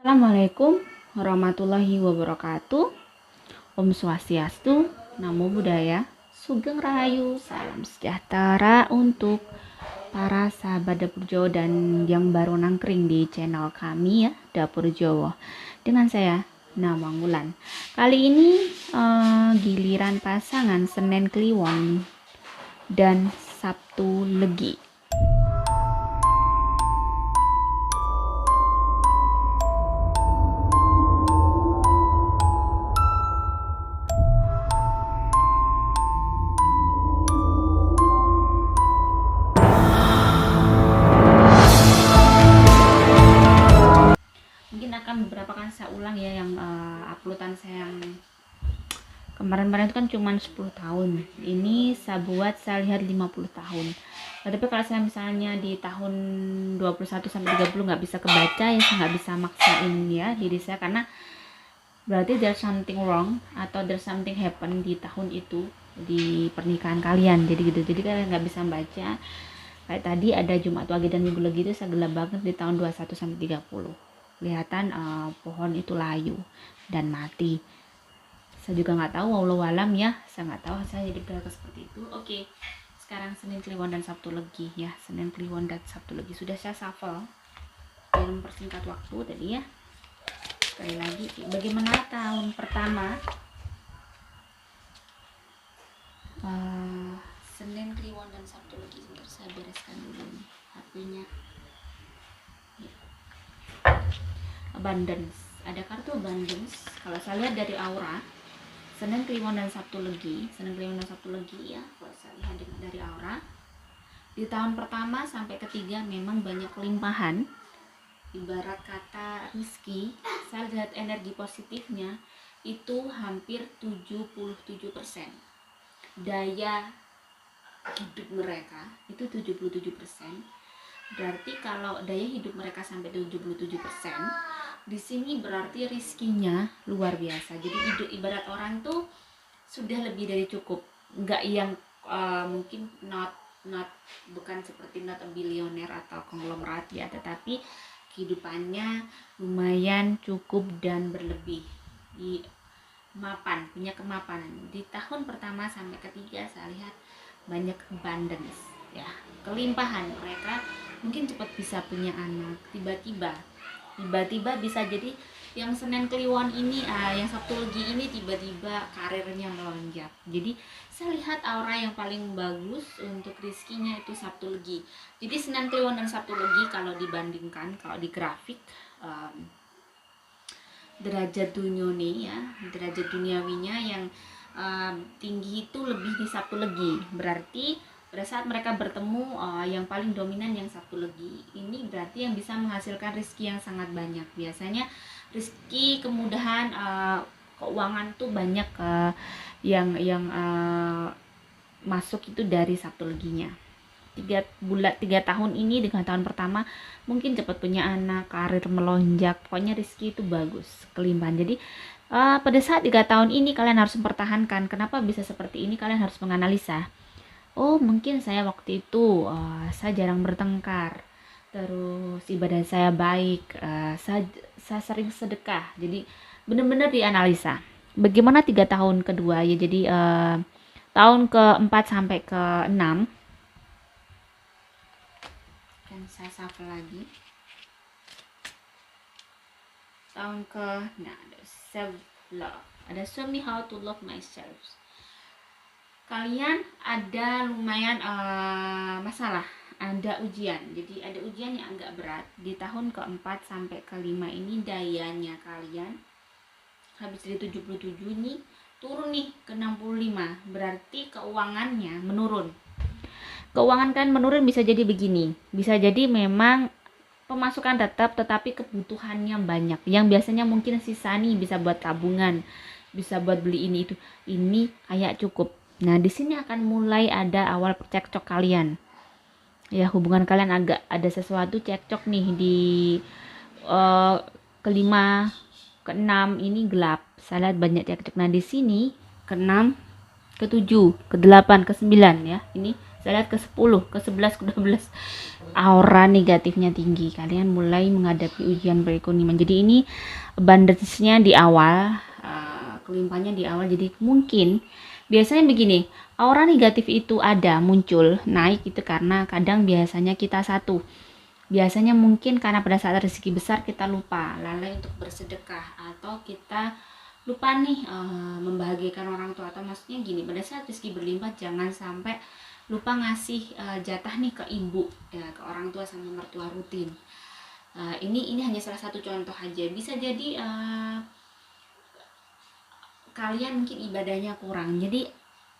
Assalamualaikum warahmatullahi wabarakatuh. Om Swastiastu, Namo Buddhaya, Sugeng Rahayu, salam sejahtera untuk para sahabat Dapur Jawa dan yang baru nangkring di channel kami ya, Dapur Jawa. Dengan saya, Nama Wulan. Kali ini giliran pasangan Senen Kliwon dan Sabtu Legi. Mungkin akan beberapa kali saya ulang ya yang uploadan saya yang kemarin-kemarin itu kan cuma 10 tahun. Ini saya buat saya lihat 50 tahun. Tapi kalau saya misalnya di tahun 21 sampai 30 nggak bisa kebaca ya, saya nggak bisa maksain ya diri saya, karena berarti there's something wrong atau there's something happen di tahun itu di pernikahan kalian. Jadi gitu. Jadi kalian nggak bisa baca. Kayak tadi ada Jumat Wage dan Minggu Legi itu saya gelap banget di tahun 21 sampai 30. Kelihatan pohon itu layu dan mati. Saya juga nggak tahu, wallahu alam ya, saya nggak tahu, saya jadi berkata seperti itu. Oke, sekarang Senin Kliwon dan Sabtu Legi ya, Senin Kliwon dan Sabtu Legi sudah saya shuffle biar mempersingkat waktu tadi ya. Sekali lagi, bagaimana tahun pertama Senin Kliwon dan Sabtu Legi. Sebentar saya bereskan dulu nih HP-nya. Abundance, ada kartu abundance. Kalau saya lihat dari aura Senin Kliwon dan Sabtu Legi, ya, kalau saya lihat dari aura di tahun pertama sampai ketiga memang banyak kelimpahan, ibarat kata rizki. Saya lihat energi positifnya itu hampir 77%, daya hidup mereka itu 77%. Berarti kalau daya hidup mereka sampai 77%, di sini berarti rizkinya luar biasa. Jadi ibarat orang tuh sudah lebih dari cukup, nggak yang mungkin bukan seperti not a billionaire atau konglomerat ya, tetapi kehidupannya lumayan cukup dan berlebih, di mapan, punya kemapanan. Di tahun pertama sampai ketiga saya lihat banyak abundance ya, kelimpahan. Mereka mungkin cepat bisa punya anak, tiba-tiba bisa jadi yang Senin Kliwon ini, yang Sabtu Legi ini tiba-tiba karirnya melonjak. Jadi saya lihat aura yang paling bagus untuk rizkinya itu Sabtu Legi. Jadi Senin Kliwon dan Sabtu Legi kalau dibandingkan, kalau di grafik derajat duniawinya yang tinggi itu lebih di Sabtu Legi. Berarti pada saat mereka bertemu, yang paling dominan yang Sabtu Legi ini berarti yang bisa menghasilkan rezeki yang sangat banyak. Biasanya rezeki, kemudahan, keuangan tuh banyak yang masuk itu dari Sabtu Leginya. 3 tahun ini dengan tahun pertama mungkin cepat punya anak, karir melonjak, pokoknya rezeki itu bagus, kelimpahan. Jadi pada saat 3 tahun ini kalian harus mempertahankan. Kenapa bisa seperti ini? Kalian harus menganalisa. Oh, mungkin saya waktu itu saya jarang bertengkar, terus ibadah saya baik, saya sering sedekah. Jadi benar-benar dianalisa. Bagaimana 3 tahun kedua ya, jadi tahun ke-4 sampai ke-6 kan saya shuffle lagi. Tahun ada self love, ada show me how to love myself. Kalian ada lumayan masalah, ada ujian. Jadi ada ujian yang agak berat di tahun ke-4 sampai ke-5 ini. Dayanya kalian habis dari 77 nih turun nih ke 65, berarti keuangannya menurun. Keuangan kan menurun bisa jadi begini, bisa jadi memang pemasukan tetap tetapi kebutuhannya banyak, yang biasanya mungkin sisa nih bisa buat tabungan, bisa buat beli ini itu, ini kayak cukup. Nah, di sini akan mulai ada awal cekcok kalian. Ya, hubungan kalian agak ada sesuatu cekcok nih di ke-5, ke-6 ini gelap. Saya lihat banyak cekcok. Nah, di sini ke-6, ke-7, ke-8, ke-9 ya. Ini Saya lihat ke 10, ke 11, ke 12 aura negatifnya tinggi. Kalian mulai menghadapi ujian perekonomian. Jadi ini abundance-nya di awal, kelimpahannya di awal. Jadi mungkin biasanya begini, aura negatif itu ada, muncul, naik itu karena kadang biasanya kita satu. Biasanya mungkin karena pada saat rezeki besar kita lupa, lalai untuk bersedekah, atau kita lupa nih membahagiakan orang tua, atau maksudnya gini, pada saat rezeki berlimpah jangan sampai lupa ngasih jatah nih ke ibu ya, ke orang tua sama mertua rutin. Ini hanya salah satu contoh aja. Bisa jadi kalian mungkin ibadahnya kurang. Jadi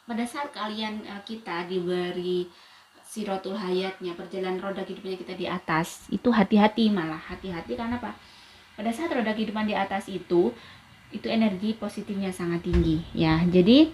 pada saat kalian kita diberi sirotul hayatnya, perjalanan roda kehidupannya kita di atas, itu hati-hati, malah hati-hati. Karena apa? Pada saat roda kehidupan di atas itu energi positifnya sangat tinggi ya. Jadi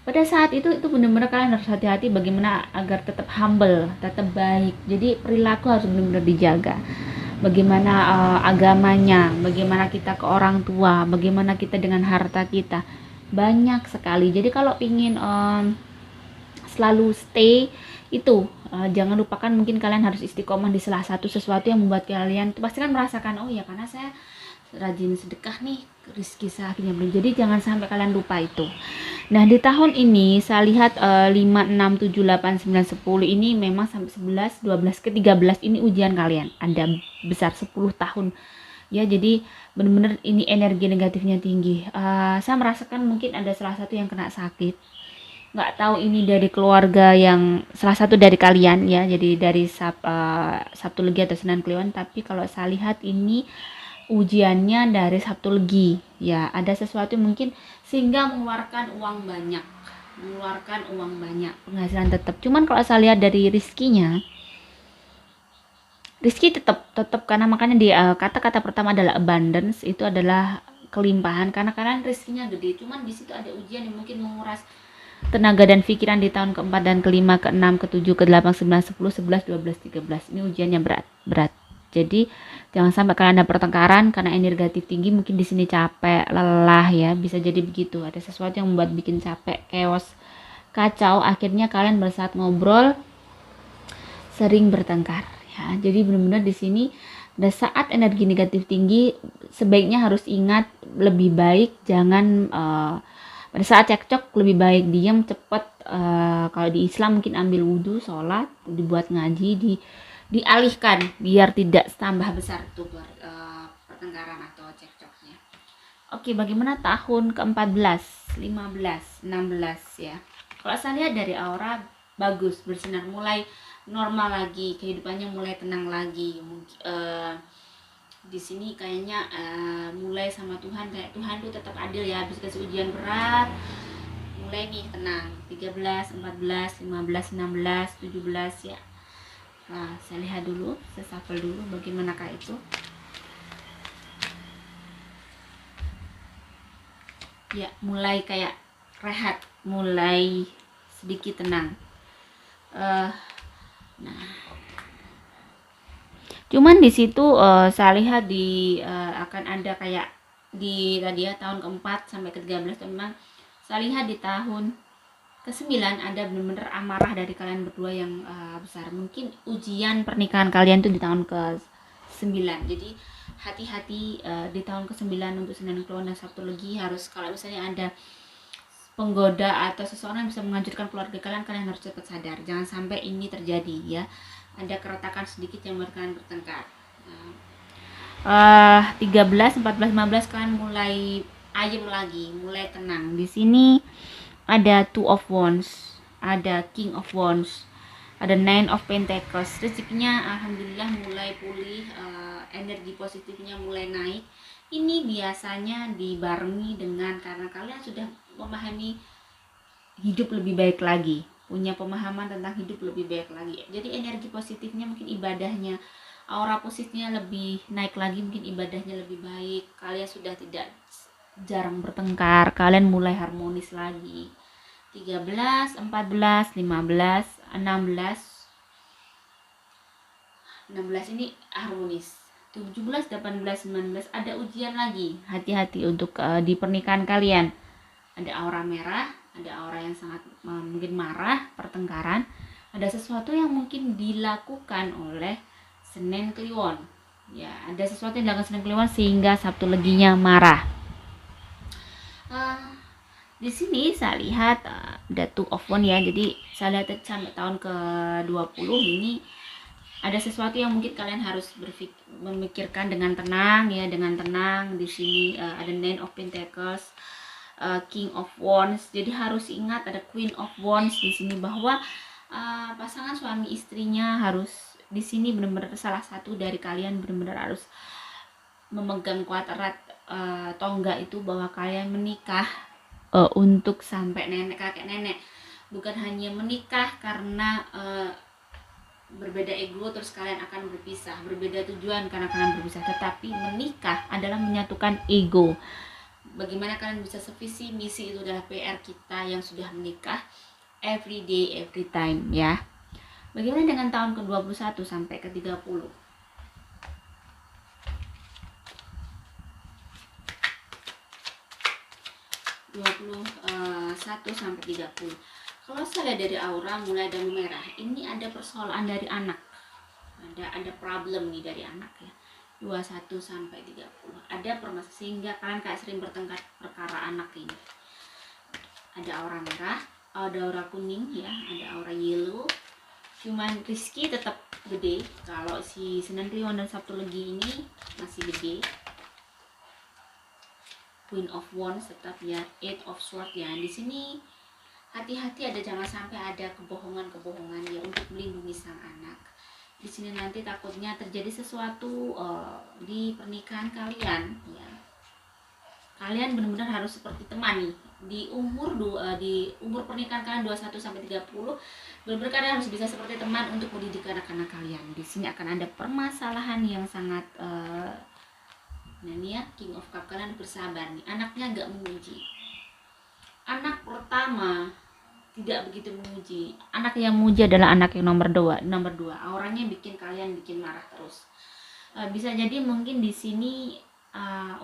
pada saat itu benar-benar kalian harus hati-hati bagaimana agar tetap humble, tetap baik. Jadi perilaku harus benar-benar dijaga. Bagaimana agamanya, bagaimana kita ke orang tua, bagaimana kita dengan harta kita, banyak sekali. Jadi kalau ingin selalu stay itu jangan lupakan, mungkin kalian harus istiqomah di salah satu sesuatu yang membuat kalian itu pasti kan merasakan, oh ya karena saya rajin sedekah nih, rezeki saya akhirnya belum. Jadi jangan sampai kalian lupa itu. Nah di tahun ini saya lihat 5, 6, 7, 8, 9, 10 ini memang sampai 11, 12 ke 13 ini ujian kalian ada besar 10 tahun ya. Jadi benar-benar ini energi negatifnya tinggi. Saya merasakan mungkin ada salah satu yang kena sakit, nggak tahu ini dari keluarga yang salah satu dari kalian ya, jadi dari Sabtu Legi atau Senin Kliwon. Tapi kalau saya lihat ini ujiannya dari Sabtu Legi ya, ada sesuatu mungkin sehingga mengeluarkan uang banyak, penghasilan tetap. Cuman kalau saya lihat dari rizkinya, rizki tetap karena makanya di kata-kata pertama adalah abundance, itu adalah kelimpahan karena kalian rizkinya gede. Cuman di situ ada ujian yang mungkin menguras tenaga dan pikiran di tahun keempat dan kelima, keenam, ketujuh, ke-8, 9, 10, 11, 12, 13. Ini ujiannya berat. Jadi jangan sampai kalian ada pertengkaran karena energi negatif tinggi. Mungkin di sini capek, lelah ya, bisa jadi begitu. Ada sesuatu yang membuat bikin capek, chaos, kacau. Akhirnya kalian pada saat ngobrol sering bertengkar ya. Jadi benar-benar di sini pada saat energi negatif tinggi sebaiknya harus ingat, lebih baik jangan pada saat cekcok lebih baik diam, cepet. Kalau di Islam mungkin ambil wudhu, sholat, dibuat ngaji, dialihkan biar tidak tambah besar tuh pertengkaran atau cekcoknya. Oke, bagaimana tahun ke-14, 15, 16 ya. Kalau saya lihat dari aura bagus, bersinar, mulai normal lagi, kehidupannya mulai tenang lagi. Di sini kayaknya mulai sama Tuhan, kayak Tuhan tuh tetap adil ya, habis kasih ujian berat mulai nih tenang. 13, 14, 15, 16, 17 ya. Nah, saya lihat dulu, saya shuffle dulu bagaimanakah itu. Ya, mulai kayak rehat, mulai sedikit tenang. Nah, cuman di situ saya lihat akan ada kayak di tadi ya tahun keempat sampai ke-13, memang saya lihat di tahun ke-9 ada benar-benar amarah dari kalian berdua yang besar. Mungkin ujian pernikahan kalian tuh di tahun ke-9. Jadi hati-hati di tahun ke-9 untuk Senin Kliwon dan Sabtu Legi. Harus, kalau misalnya ada penggoda atau seseorang yang bisa menghancurkan keluarga kalian harus cepat sadar. Jangan sampai ini terjadi ya. Ada keretakan sedikit yang membuat kalian bertengkar. 13, 14, 15 kalian mulai ayem lagi, mulai tenang. Di sini ada Two of Wands, ada King of Wands, ada Nine of Pentacles. Rezekinya alhamdulillah mulai pulih, energi positifnya mulai naik. Ini biasanya dibarengi dengan karena kalian sudah memahami hidup lebih baik lagi, punya pemahaman tentang hidup lebih baik lagi. Jadi energi positifnya, mungkin ibadahnya, aura positifnya lebih naik lagi, mungkin ibadahnya lebih baik. Kalian sudah tidak jarang bertengkar, kalian mulai harmonis lagi. 13, 14, 15, 16 ini harmonis. 17, 18, 19 ada ujian lagi. Hati-hati untuk di pernikahan kalian. Ada aura merah, ada aura yang sangat mungkin marah, pertengkaran. ada sesuatu yang mungkin dilakukan oleh Senen Kliwon. Ya, ada sesuatu yang dilakukan Senen Kliwon sehingga Sabtu Leginya marah. Di sini saya lihat ada Two of Wands ya. Jadi saya lihat sampai tahun ke-20 ini ada sesuatu yang mungkin kalian harus memikirkan dengan tenang ya, dengan tenang. Di sini ada Nine of Pentacles, King of Wands. Jadi harus ingat ada Queen of Wands di sini, bahwa pasangan suami istrinya harus di sini benar-benar salah satu dari kalian benar-benar harus memegang kuat erat tonggak itu, bahwa kalian menikah untuk sampai nenek kakek nenek, bukan hanya menikah karena berbeda ego terus kalian akan berpisah, berbeda tujuan karena kalian berpisah, tetapi menikah adalah menyatukan ego. Bagaimana kalian bisa sevisi misi, itu adalah PR kita yang sudah menikah, every day every time ya. Bagaimana dengan tahun ke-21 sampai ke-30? 21 sampai 30. Kalau saya lihat dari aura mulai dari merah, ini ada persoalan dari anak. Ada problem nih dari anak ya. 21 sampai 30. Ada permasalahan sehingga kalian kayak sering bertengkar perkara anak ini. Ada aura merah, ada aura kuning ya, ada aura yellow. Cuman Rizky tetap gede. Kalau si Senen Kliwon dan Sabtu Legi ini masih gede. Queen of Wands tetap ya, Eight of Swords ya. Di sini hati-hati, ada jangan sampai ada kebohongan-kebohongan ya untuk melindungi sang anak. Di sini nanti takutnya terjadi sesuatu di pernikahan kalian ya. Kalian benar-benar harus seperti teman nih. Di umur pernikahan kalian 21 sampai 30, benar-benar kalian harus bisa seperti teman untuk mendidik anak-anak kalian. Di sini akan ada permasalahan yang sangat nah ini ya, King of Cup, kalian bersabar nih. Anaknya nggak memuji. Anak pertama tidak begitu memuji. Anak yang memuji adalah anak yang nomor dua. Auranya bikin kalian marah terus. Bisa jadi mungkin di sini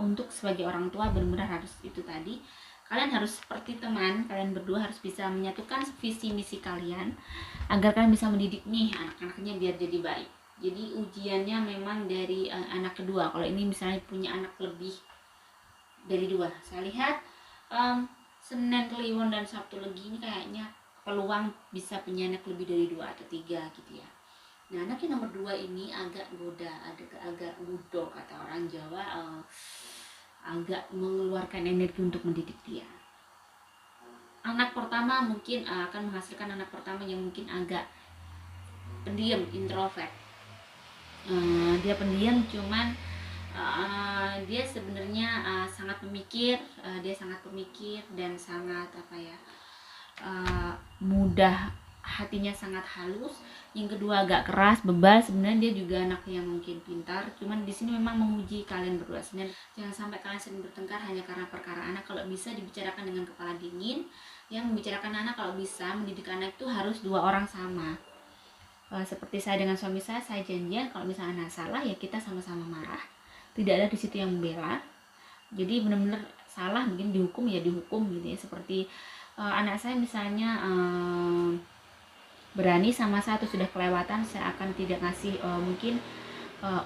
untuk sebagai orang tua benar-benar harus itu tadi. Kalian harus seperti teman, kalian berdua harus bisa menyatukan visi misi kalian agar kalian bisa mendidik nih anak-anaknya biar jadi baik. Jadi ujiannya memang dari anak kedua. Kalau ini misalnya punya anak lebih dari 2, saya lihat Senen Kliwon dan Sabtu Legi ini kayaknya peluang bisa punya anak lebih dari 2 atau 3 gitu ya. Nah, anak yang nomor 2 ini agak goda, agak budok kata orang Jawa, agak mengeluarkan energi untuk mendidik dia. Anak pertama mungkin akan menghasilkan anak pertama yang mungkin agak pendiam, introvert. Dia pendiam, cuman dia sebenarnya sangat pemikir, dan sangat mudah, hatinya sangat halus. Yang kedua agak keras, bebal. Sebenarnya dia juga anak yang mungkin pintar, cuman di sini memang menguji kalian berdua. Sebenarnya jangan sampai kalian sering bertengkar hanya karena perkara anak. Kalau bisa dibicarakan dengan kepala dingin. Yang membicarakan anak, kalau bisa mendidik anak itu harus 2 orang sama. Seperti saya dengan suami saya janjian kalau misalnya anak salah ya kita sama-sama marah, tidak ada di situ yang membela. Jadi benar-benar salah mungkin dihukum ya dihukum gitu ya. Seperti anak saya misalnya berani sama saya atau sudah kelewatan, saya akan tidak ngasih mungkin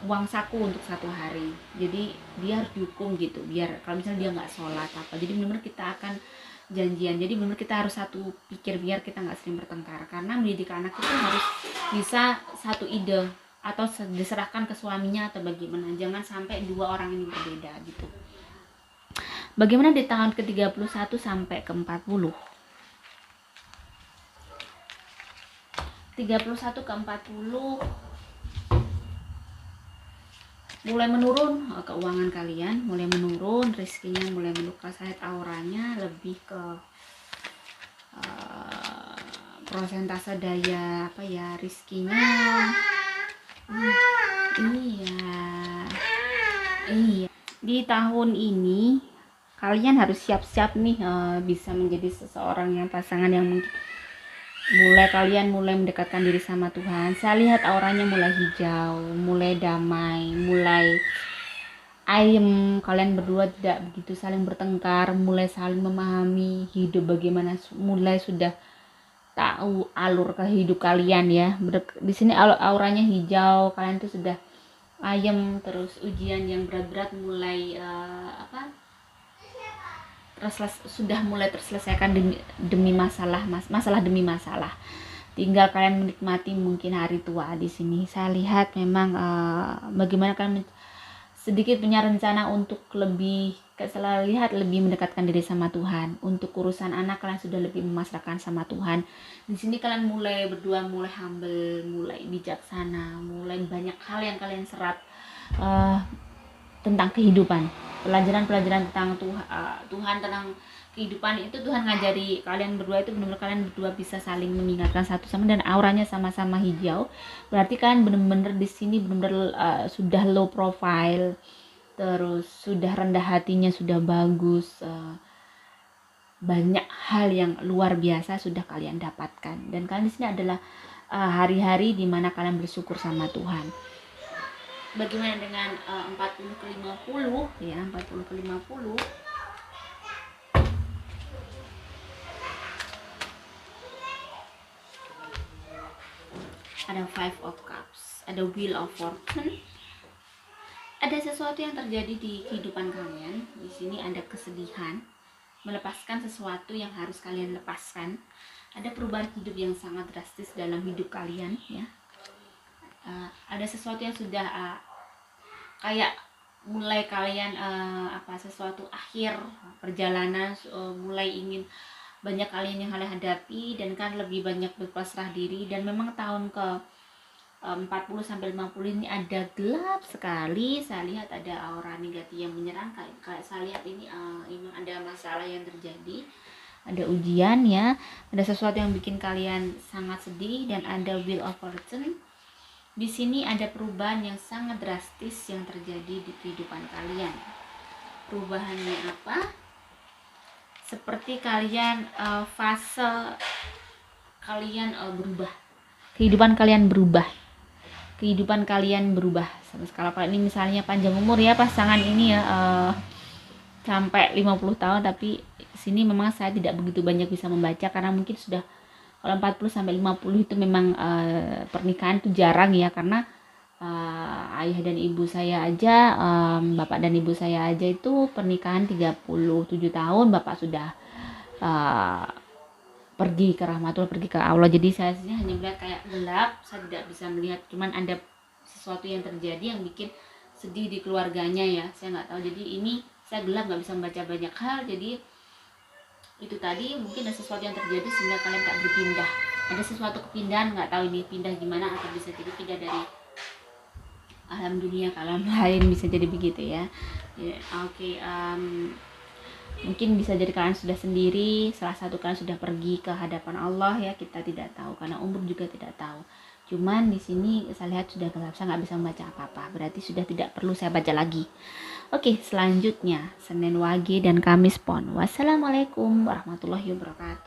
uang saku untuk 1 hari. Jadi dia harus dihukum gitu, biar kalau misalnya dia nggak sholat apa. Jadi benar-benar kita akan janjian. Jadi benar kita harus satu pikir biar kita nggak sering bertengkar. Karena mendidik anak itu harus bisa satu ide atau diserahkan ke suaminya atau bagaimana. Jangan sampai 2 orang ini berbeda gitu. Bagaimana di tahun ke-31 sampai ke-40? 31 ke 40 mulai menurun, keuangan kalian mulai menurun, rezekinya mulai menurun. Saya auranya lebih ke prosentase daya rezekinya. Iya. Di tahun ini kalian harus siap-siap nih bisa menjadi seseorang yang pasangan yang mungkin kalian mulai mendekatkan diri sama Tuhan. Saya lihat auranya mulai hijau, mulai damai, mulai ayem. Kalian berdua tidak begitu saling bertengkar, mulai saling memahami hidup bagaimana, mulai sudah tahu alur ke hidup kalian ya. Di sini auranya hijau, kalian tuh sudah ayem, terus ujian yang berat-berat mulai sudah mulai terselesaikan demi masalah demi masalah. Tinggal kalian menikmati mungkin hari tua di sini. Saya lihat memang bagaimana kalian sedikit punya rencana untuk lebih mendekatkan diri sama Tuhan. Untuk urusan anak kalian sudah lebih memasrahkan sama Tuhan. Di sini kalian mulai berdua, mulai humble, mulai bijaksana, mulai banyak hal yang kalian serap tentang kehidupan, pelajaran tentang Tuhan, tentang kehidupan itu. Tuhan ngajari kalian berdua itu benar-benar kalian berdua bisa saling mengingatkan satu sama, dan auranya sama-sama hijau. Berarti kalian benar-benar di sini benar-benar sudah low profile, terus sudah rendah hatinya sudah bagus, banyak hal yang luar biasa sudah kalian dapatkan, dan kalian di sini adalah hari-hari dimana kalian bersyukur sama Tuhan. Bagaimana dengan 40 ke 50 ya, 40 ke 50. Ada Five of Cups, ada Wheel of Fortune. Ada sesuatu yang terjadi di kehidupan kalian. Di sini ada kesedihan, melepaskan sesuatu yang harus kalian lepaskan. Ada perubahan hidup yang sangat drastis dalam hidup kalian ya. Ada sesuatu yang sudah kayak mulai kalian sesuatu akhir perjalanan, mulai ingin banyak kalian yang kalian hadapi, dan kan lebih banyak berpasrah diri. Dan memang tahun ke 40 sampai 50 ini ada gelap sekali. Saya lihat ada aura negatif yang menyerang, kayak saya lihat ini ada masalah yang terjadi, ada ujian ya, ada sesuatu yang bikin kalian sangat sedih. Dan ada Wheel of Fortune. Di sini ada perubahan yang sangat drastis yang terjadi di kehidupan kalian. Perubahannya apa? Seperti kalian fase kalian berubah. Kehidupan kalian berubah. Kalau ini misalnya panjang umur ya pasangan ini ya, sampai 50 tahun, tapi sini memang saya tidak begitu banyak bisa membaca karena mungkin sudah, kalau 40 sampai 50 itu memang pernikahan itu jarang ya, karena ayah dan ibu saya aja, bapak dan ibu saya aja itu pernikahan 37 tahun, bapak sudah pergi ke rahmatullah, pergi ke Allah. Jadi saya hanya melihat kayak gelap, saya tidak bisa melihat, cuman ada sesuatu yang terjadi yang bikin sedih di keluarganya ya, saya nggak tahu. Jadi ini saya gelap, nggak bisa membaca banyak hal. Jadi itu tadi mungkin ada sesuatu yang terjadi sehingga kalian tak berpindah. Ada sesuatu kepindahan, nggak tahu ini pindah gimana, atau bisa jadi pindah dari alam dunia ke alam lain, bisa jadi begitu ya. Oke. Mungkin bisa jadi kalian sudah sendiri, salah satu kalian sudah pergi ke hadapan Allah ya, kita tidak tahu karena umur juga tidak tahu. Cuman di sini saya lihat sudah gelap, saya nggak bisa membaca apa-apa, berarti sudah tidak perlu saya baca lagi. Oke, selanjutnya Senin Wage dan Kamis Pon. Wassalamualaikum warahmatullahi wabarakatuh.